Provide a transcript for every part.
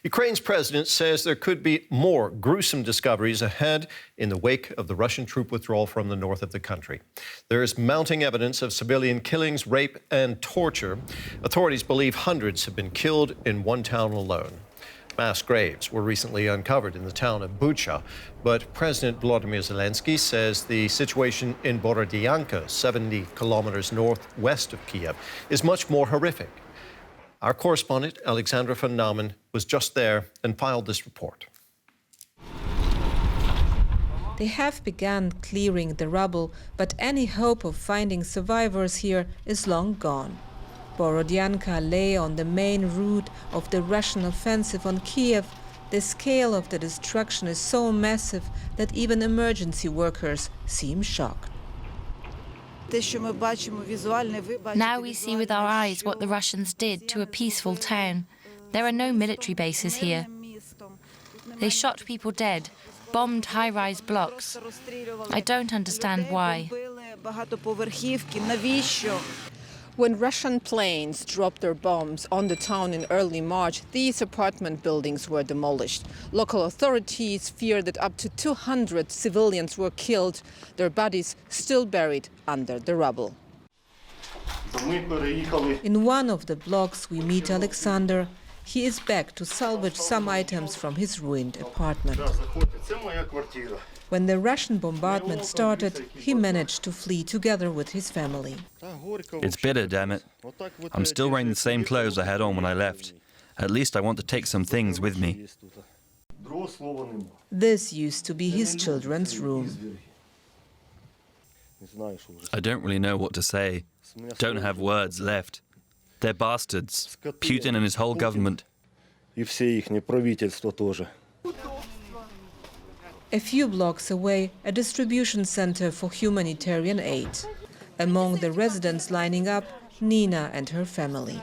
Ukraine's president says there could be more gruesome discoveries ahead in the wake of the Russian troop withdrawal from the north of the country. There is mounting evidence of civilian killings, rape and torture. Authorities believe hundreds have been killed in one town alone. Mass graves were recently uncovered in the town of Bucha, but President Volodymyr Zelenskyy says the situation in Borodyanka, 70 kilometres northwest of Kyiv, is much more horrific. Our correspondent, Alexandra von Naumann, was just there and filed this report. They have begun clearing the rubble, but any hope of finding survivors here is long gone. Borodyanka lay on the main route of the Russian offensive on Kyiv. The scale of the destruction is so massive that even emergency workers seem shocked. Now we see with our eyes what the Russians did to a peaceful town. There are no military bases here. They shot people dead, bombed high-rise blocks. I don't understand why. When Russian planes dropped their bombs on the town in early March, these apartment buildings were demolished. Local authorities fear that up to 200 civilians were killed, their bodies still buried under the rubble. In one of the blocks we meet Alexander. He is back to salvage some items from his ruined apartment. When the Russian bombardment started, he managed to flee together with his family. It's bitter, damn it. I'm still wearing the same clothes I had on when I left. At least I want to take some things with me. This used to be his children's room. I don't really know what to say. Don't have words left. They're bastards. Putin and his whole government. A few blocks away, a distribution center for humanitarian aid. Among the residents lining up, Nina and her family.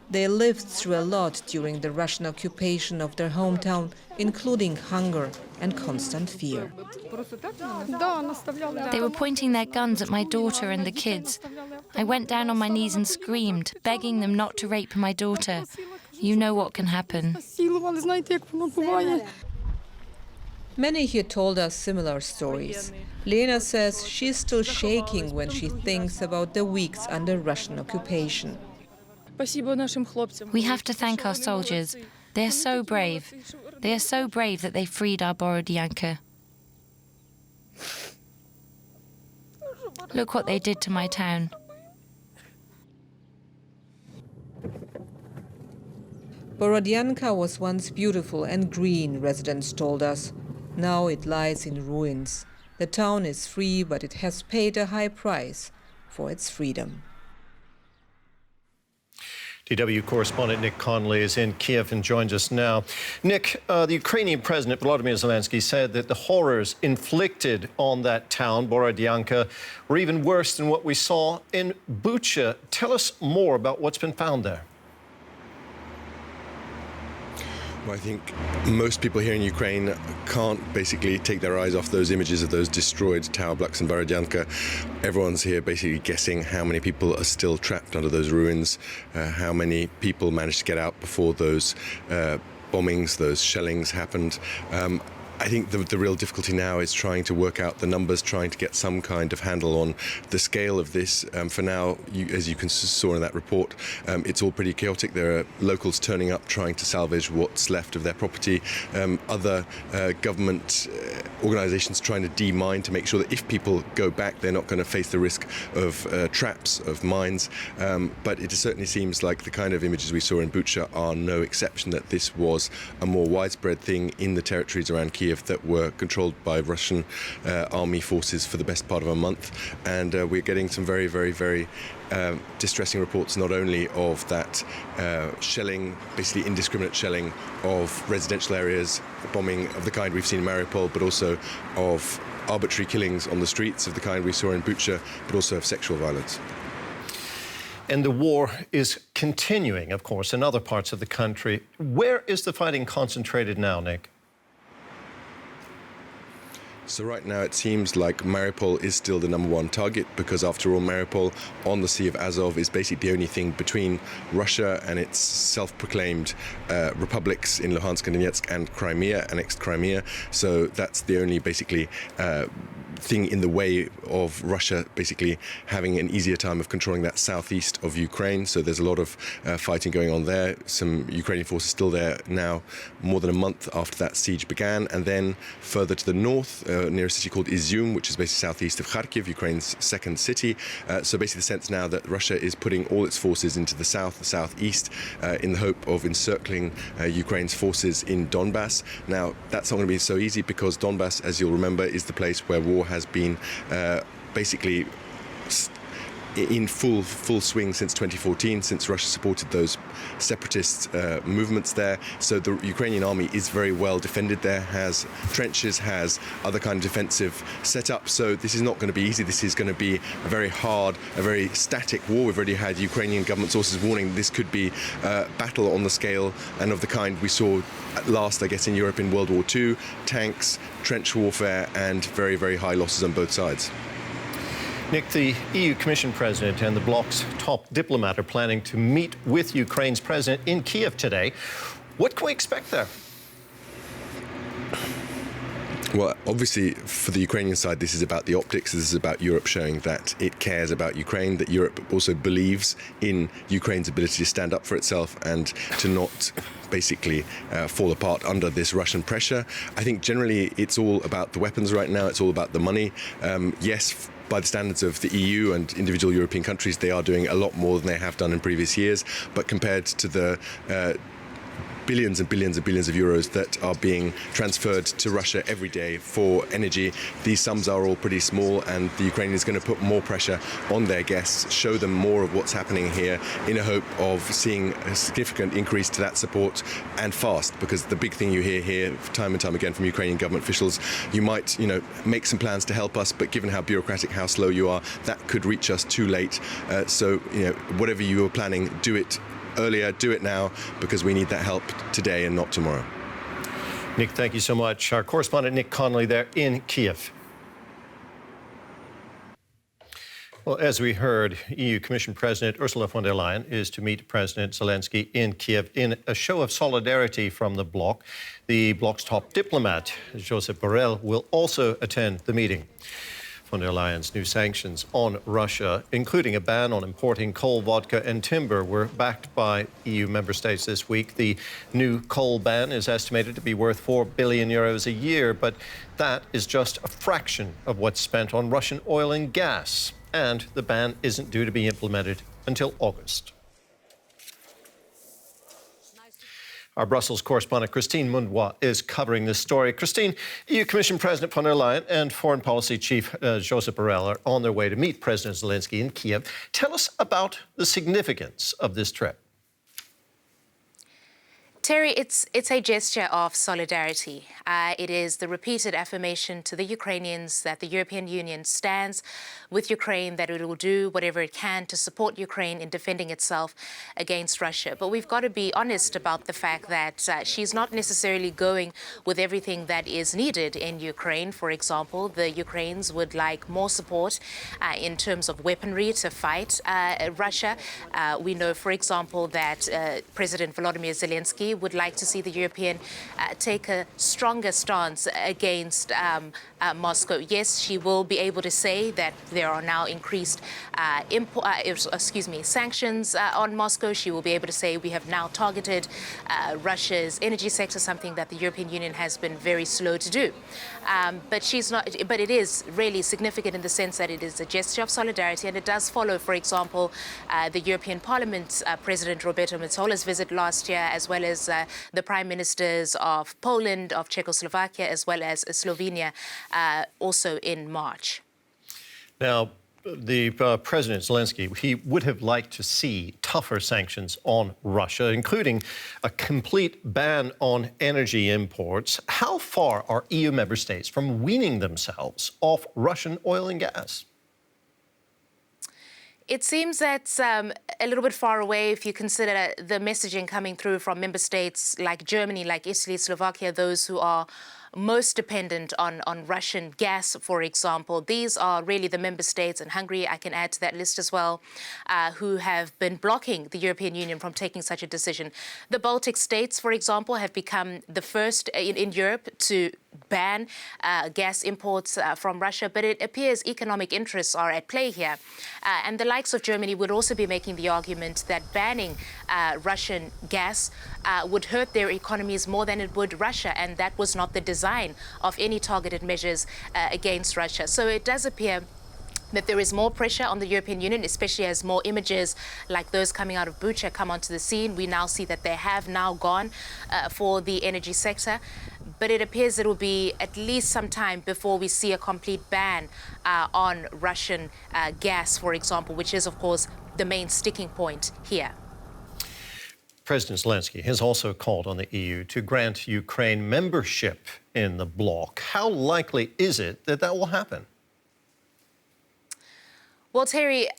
They lived through a lot during the Russian occupation of their hometown, including hunger and constant fear. They were pointing their guns at my daughter and the kids. I went down on my knees and screamed, begging them not to rape my daughter. You know what can happen. Many here told us similar stories. Lena says she's still shaking when she thinks about the weeks under Russian occupation. We have to thank our soldiers. They are so brave. They are so brave that they freed our Borodyanka. Look what they did to my town. Borodyanka was once beautiful and green, residents told us. Now it lies in ruins. The town is free, but it has paid a high price for its freedom. DW correspondent Nick Connolly is in Kyiv and joins us now. Nick, the Ukrainian President Volodymyr Zelenskyy said that the horrors inflicted on that town, Borodyanka, were even worse than what we saw in Bucha. Tell us more about what's been found there. Well, I think most people here in Ukraine can't basically take their eyes off those images of those destroyed tower blocks in Borodyanka. Everyone's here basically guessing how many people are still trapped under those ruins, how many people managed to get out before those bombings, those shellings happened. I think the real difficulty now is trying to work out the numbers, trying to get some kind of handle on the scale of this. For now, as you saw in that report, it's all pretty chaotic. There are locals turning up, trying to salvage what's left of their property. Other government organisations trying to demine to make sure that if people go back, they're not going to face the risk of traps, of mines. But it certainly seems like the kind of images we saw in Bucha are no exception, that this was a more widespread thing in the territories around Kyiv that were controlled by Russian army forces for the best part of a month. And we're getting some very, very, very distressing reports, not only of that shelling, basically indiscriminate shelling of residential areas, bombing of the kind we've seen in Mariupol, but also of arbitrary killings on the streets of the kind we saw in Bucha, but also of sexual violence. And the war is continuing, of course, in other parts of the country. Where is the fighting concentrated now, Nick? So right now it seems like Mariupol is still the #1 target because after all, Mariupol on the Sea of Azov is basically the only thing between Russia and its self-proclaimed republics in Luhansk and Donetsk and Crimea, annexed Crimea. So that's the only basically thing in the way of Russia basically having an easier time of controlling that southeast of Ukraine. So there's a lot of fighting going on there. Some Ukrainian forces still there now, more than a month after that siege began. And then further to the north, near a city called Izium, which is basically southeast of Kharkiv, Ukraine's second city. So basically the sense now that Russia is putting all its forces into the south, the southeast, in the hope of encircling Ukraine's forces in Donbass. Now, that's not going to be so easy because Donbass, as you'll remember, is the place where war has been basically in full swing since 2014, since Russia supported those separatist movements there. So the Ukrainian army is very well defended there, has trenches, has other kind of defensive setup. So this is not going to be easy. This is going to be a very hard, a very static war. We've already had Ukrainian government sources warning this could be a battle on the scale and of the kind we saw at last, I guess, in Europe in World War II. Tanks, trench warfare, and very, very high losses on both sides. Nick, the EU Commission President and the bloc's top diplomat are planning to meet with Ukraine's president in Kyiv today. What can we expect there? Well, obviously, for the Ukrainian side, this is about the optics. This is about Europe showing that it cares about Ukraine, that Europe also believes in Ukraine's ability to stand up for itself and to not basically fall apart under this Russian pressure. I think generally it's all about the weapons right now. It's all about the money. Yes, by the standards of the EU and individual European countries, they are doing a lot more than they have done in previous years. But compared to the billions and billions and billions of euros that are being transferred to Russia every day for energy, these sums are all pretty small, and the Ukraine is going to put more pressure on their guests, show them more of what's happening here in a hope of seeing a significant increase to that support, and fast, because the big thing you hear here time and time again from Ukrainian government officials, you might, make some plans to help us, but given how bureaucratic, how slow you are, that could reach us too late. So, whatever you were planning, do it earlier, do it now, because we need that help today and not tomorrow. Nick, thank you so much. Our correspondent Nick Connolly there in Kyiv. Well, as we heard, EU Commission President Ursula von der Leyen is to meet President Zelenskyy in Kyiv in a show of solidarity from the bloc. The bloc's top diplomat, Josep Borrell, will also attend the meeting. Von der Leyen's new sanctions on Russia, including a ban on importing coal, vodka and timber, were backed by EU member states this week. The new coal ban is estimated to be worth €4 billion a year, but that is just a fraction of what's spent on Russian oil and gas. And the ban isn't due to be implemented until August. Our Brussels correspondent Christine Mundois is covering this story. Christine, EU Commission President von der Leyen and Foreign Policy Chief Josep Borrell are on their way to meet President Zelenskyy in Kyiv. Tell us about the significance of this trip. Terry, it's a gesture of solidarity. It is the repeated affirmation to the Ukrainians that the European Union stands with Ukraine, that it will do whatever it can to support Ukraine in defending itself against Russia. But we've got to be honest about the fact that she's not necessarily going with everything that is needed in Ukraine. For example, the Ukrainians would like more support in terms of weaponry to fight Russia. We know, for example, that President Volodymyr Zelenskyy would like to see the European take a stronger stance against Moscow. Yes, she will be able to say that there are now increased sanctions on Moscow. She will be able to say we have now targeted Russia's energy sector, something that the European Union has been very slow to do. But she's not. But it is really significant in the sense that it is a gesture of solidarity, and it does follow, for example, the European Parliament President Roberto Metzola's visit last year, as well as the prime ministers of Poland, of Czechoslovakia, as well as Slovenia, also in March. Now, the President Zelenskyy, he would have liked to see tougher sanctions on Russia, including a complete ban on energy imports. How far are EU member states from weaning themselves off Russian oil and gas? It seems that's a little bit far away if you consider the messaging coming through from member states like Germany, like Italy, Slovakia, those who are most dependent on Russian gas, for example. These are really the member states, and Hungary, I can add to that list as well, who have been blocking the European Union from taking such a decision. The Baltic states, for example, have become the first in Europe to ban gas imports from Russia, but it appears economic interests are at play here. And the likes of Germany would also be making the argument that banning Russian gas would hurt their economies more than it would Russia, and that was not the design of any targeted measures against Russia. So it does appear that there is more pressure on the European Union, especially as more images like those coming out of Bucha come onto the scene. We now see that they have now gone for the energy sector. But it appears it will be at least some time before we see a complete ban on Russian gas, for example, which is, of course, the main sticking point here. President Zelenskyy has also called on the EU to grant Ukraine membership in the bloc. How likely is it that that will happen? Well, Terry,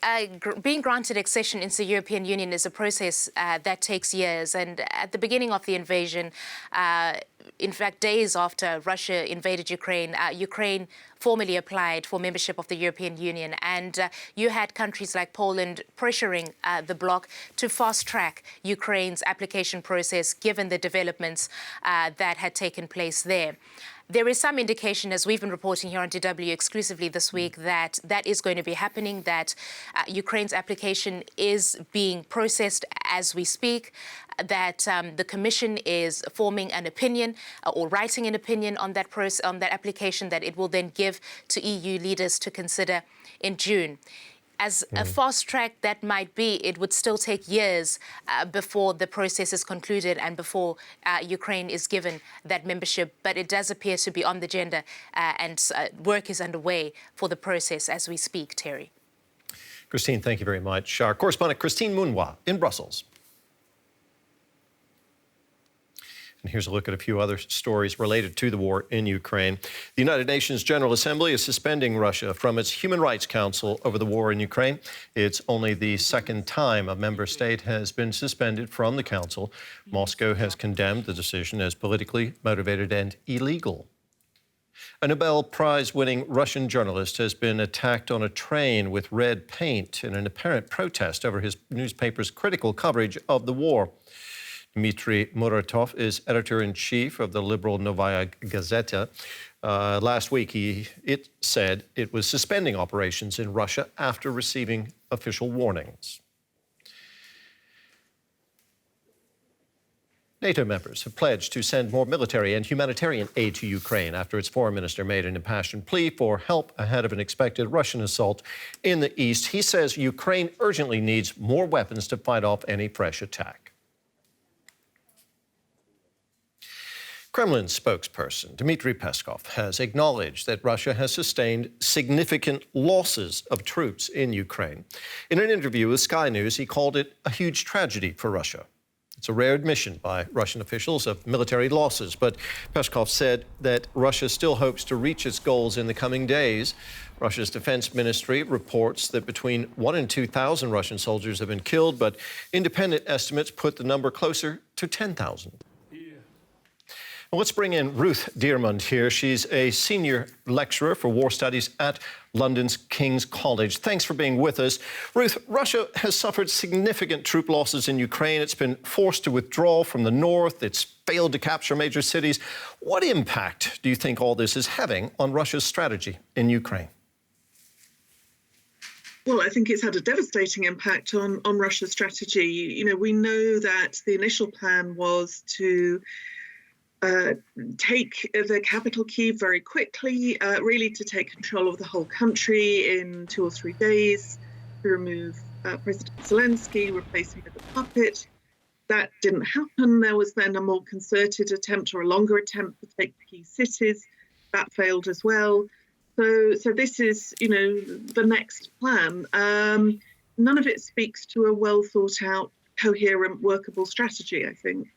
being granted accession into the European Union is a process that takes years. And at the beginning of the invasion, in fact, days after Russia invaded Ukraine, Ukraine formally applied for membership of the European Union. And you had countries like Poland pressuring the bloc to fast-track Ukraine's application process, given the developments that had taken place there. There is some indication, as we've been reporting here on DW exclusively this week, that that is going to be happening, that Ukraine's application is being processed as we speak, that the Commission is forming an opinion or writing an opinion on that application that it will then give to EU leaders to consider in June. As a fast track that might be, it would still take years before the process is concluded and before Ukraine is given that membership. But it does appear to be on the agenda and work is underway for the process as we speak, Terry. Christine, thank you very much. Our correspondent Christine Munwa in Brussels. And here's a look at a few other stories related to the war in Ukraine. The United Nations General Assembly is suspending Russia from its Human Rights Council over the war in Ukraine. It's only the second time a member state has been suspended from the council. Moscow has condemned the decision as politically motivated and illegal. A Nobel Prize-winning Russian journalist has been attacked on a train with red paint in an apparent protest over his newspaper's critical coverage of the war. Dmitry Muratov is editor-in-chief of the liberal Novaya Gazeta. Last week, it said it was suspending operations in Russia after receiving official warnings. NATO members have pledged to send more military and humanitarian aid to Ukraine after its foreign minister made an impassioned plea for help ahead of an expected Russian assault in the east. He says Ukraine urgently needs more weapons to fight off any fresh attack. Kremlin spokesperson Dmitry Peskov has acknowledged that Russia has sustained significant losses of troops in Ukraine. In an interview with Sky News, he called it a huge tragedy for Russia. It's a rare admission by Russian officials of military losses, but Peskov said that Russia still hopes to reach its goals in the coming days. Russia's defense ministry reports that between 1,000 and 2,000 Russian soldiers have been killed, but independent estimates put the number closer to 10,000. Well, let's bring in Ruth Dearmond here. She's a senior lecturer for war studies at London's King's College. Thanks for being with us. Ruth, Russia has suffered significant troop losses in Ukraine. It's been forced to withdraw from the north. It's failed to capture major cities. What impact do you think all this is having on Russia's strategy in Ukraine? Well, I think it's had a devastating impact on Russia's strategy. You know, we know that the initial plan was to take the capital Kyiv very quickly, really to take control of the whole country in 2 or 3 days, to remove President Zelenskyy, replace him with a puppet. That didn't happen. There was then a more concerted attempt or a longer attempt to take the key cities. That failed as well. So this is, you know, the next plan. None of it speaks to a well thought out, coherent, workable strategy, I think.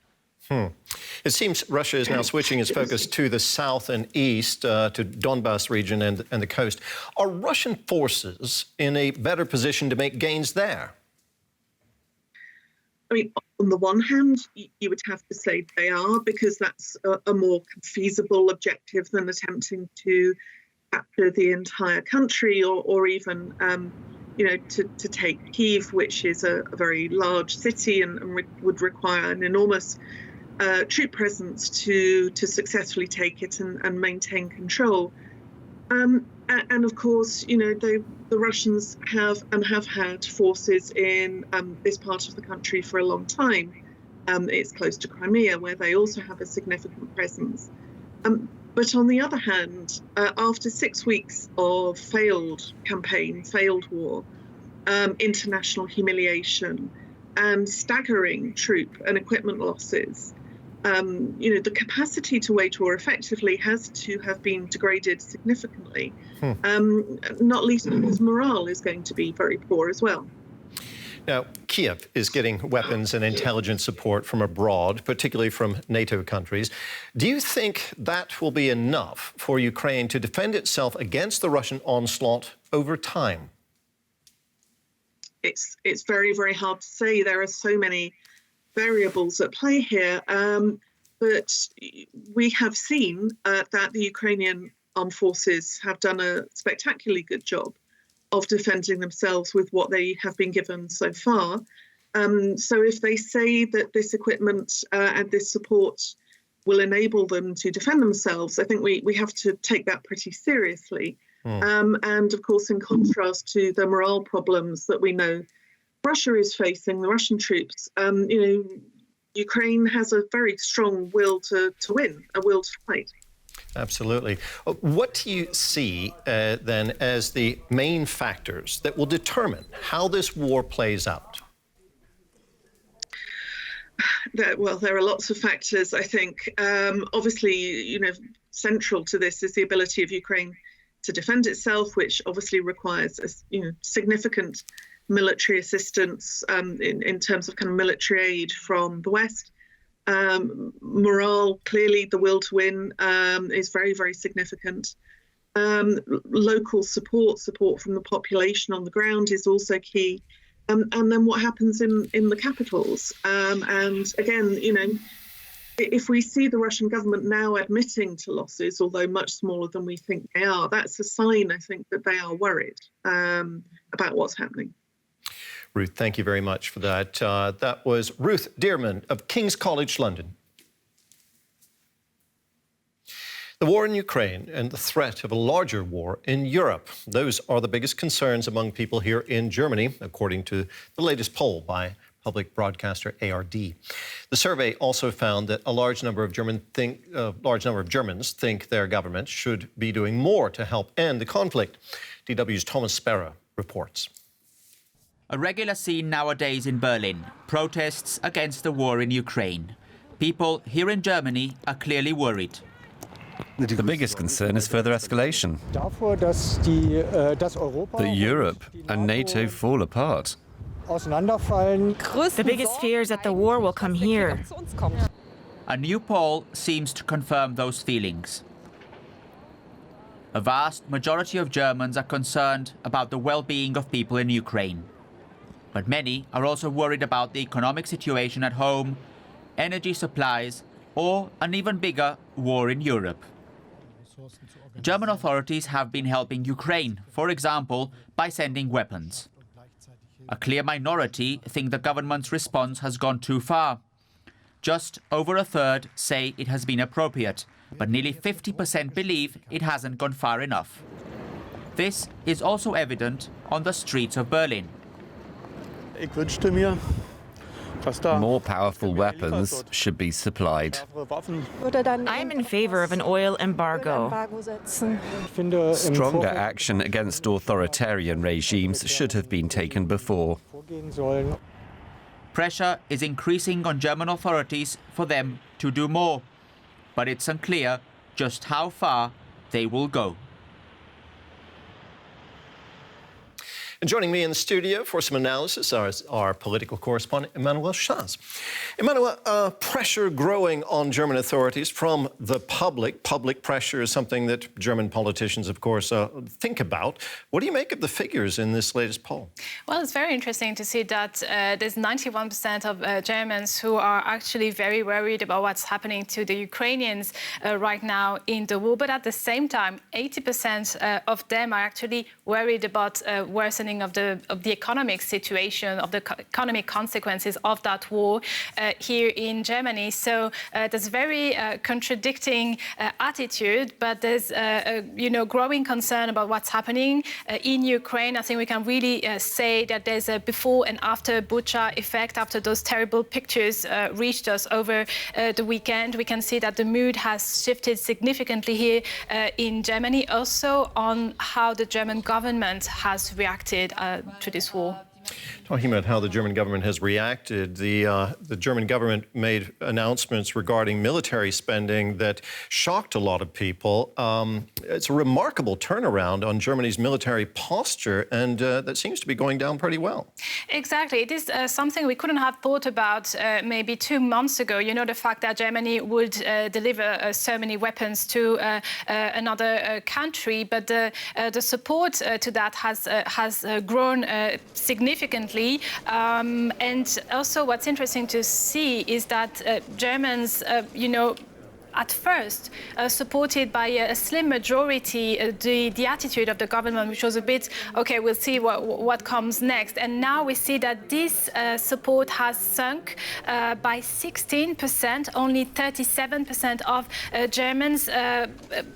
It seems Russia is now switching its focus to the south and east, to Donbas region and the coast. Are Russian forces in a better position to make gains there? I mean, on the one hand, you would have to say they are, because that's a more feasible objective than attempting to capture the entire country or even, to take Kyiv, which is a very large city and would require an enormous troop presence to successfully take it and maintain control. And of course, the Russians have had forces in this part of the country for a long time. It's close to Crimea, where they also have a significant presence. But on the other hand, after 6 weeks of failed campaign, failed war, international humiliation, and staggering troop and equipment losses, the capacity to wage war effectively has to have been degraded significantly, not least because morale is going to be very poor as well. Now, Kyiv is getting weapons and intelligence support from abroad, particularly from NATO countries. Do you think that will be enough for Ukraine to defend itself against the Russian onslaught over time? It's very, very hard to say. There are so many variables at play here, but we have seen that the Ukrainian armed forces have done a spectacularly good job of defending themselves with what they have been given so far. So if they say that this equipment and this support will enable them to defend themselves, I think we have to take that pretty seriously. And of course, in contrast to the morale problems that we know Russia is facing, the Russian troops, Ukraine has a very strong will to win, a will to fight. Absolutely. What do you see then as the main factors that will determine how this war plays out? Well, there are lots of factors, I think. Obviously, central to this is the ability of Ukraine to defend itself, which obviously requires significant military assistance in terms of kind of military aid from the West. Morale, clearly the will to win is very, very significant. Local support from the population on the ground is also key. And then what happens in the capitals. And again, if we see the Russian government now admitting to losses, although much smaller than we think they are, that's a sign, I think, that they are worried about what's happening. Ruth, thank you very much for that. That was Ruth Dearman of King's College London. The war in Ukraine and the threat of a larger war in Europe. Those are the biggest concerns among people here in Germany, according to the latest poll by public broadcaster ARD. The survey also found that a large number of Germans think their government should be doing more to help end the conflict. DW's Thomas Sparrow reports. A regular scene nowadays in Berlin, protests against the war in Ukraine. People here in Germany are clearly worried. The biggest concern is further escalation. That Europe and NATO fall apart. The biggest fear is that the war will come here. A new poll seems to confirm those feelings. A vast majority of Germans are concerned about the well-being of people in Ukraine. But many are also worried about the economic situation at home, energy supplies, or an even bigger war in Europe. German authorities have been helping Ukraine, for example, by sending weapons. A clear minority think the government's response has gone too far. Just over a third say it has been appropriate, but nearly 50% believe it hasn't gone far enough. This is also evident on the streets of Berlin. More powerful weapons should be supplied. I'm in favor of an oil embargo. Stronger action against authoritarian regimes should have been taken before. Pressure is increasing on German authorities for them to do more, but it's unclear just how far they will go. And joining me in the studio for some analysis is our political correspondent, Emmanuel Schaz. Emmanuel, pressure growing on German authorities from the public. Public pressure is something that German politicians, of course, think about. What do you make of the figures in this latest poll? Well, it's very interesting to see that there's 91% of Germans who are actually very worried about what's happening to the Ukrainians right now in the war. But at the same time, 80% of them are actually worried about worsening of the economic situation, of the economic consequences of that war here in Germany. So there's very contradicting attitude, but there's growing concern about what's happening in Ukraine. I think we can really say that there's a before and after Bucha effect. After those terrible pictures reached us over the weekend, we can see that the mood has shifted significantly here in Germany, also on how the German government has reacted to this war. Talking about how the German government has reacted, the German government made announcements regarding military spending that shocked a lot of people. It's a remarkable turnaround on Germany's military posture, and that seems to be going down pretty well. Exactly. It is something we couldn't have thought about maybe 2 months ago. You know, the fact that Germany would deliver so many weapons to another country, but the support to that has grown significantly. And also what's interesting to see is that Germans, at first supported by a slim majority the attitude of the government, which was a bit, okay, we'll see what comes next. And now we see that this support has sunk by 16%. Only 37% of Germans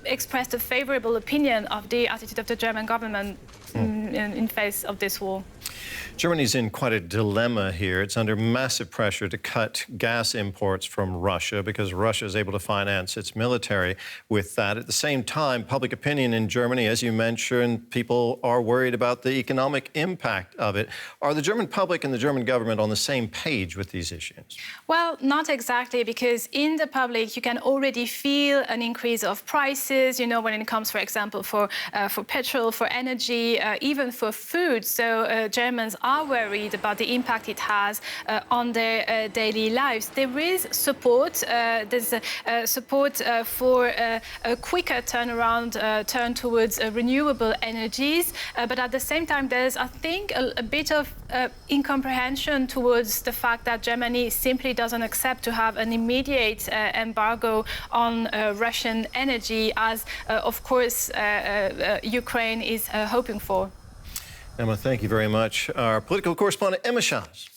expressed a favorable opinion of the attitude of the German government in face of this war. Germany's in quite a dilemma here. It's under massive pressure to cut gas imports from Russia because Russia is able to finance its military with that. At the same time, public opinion in Germany, as you mentioned, people are worried about the economic impact of it. Are the German public and the German government on the same page with these issues? Well, not exactly, because in the public you can already feel an increase of prices, when it comes, for example, for petrol, for energy, even for food. So Germans are worried about the impact it has on their daily lives. There is support. There's support for a quicker turn towards renewable energies. But at the same time, there's, I think, a bit of incomprehension towards the fact that Germany simply doesn't accept to have an immediate embargo on Russian energy, as, of course, Ukraine is hoping for. Emma, thank you very much. Our political correspondent, Emma Schaz.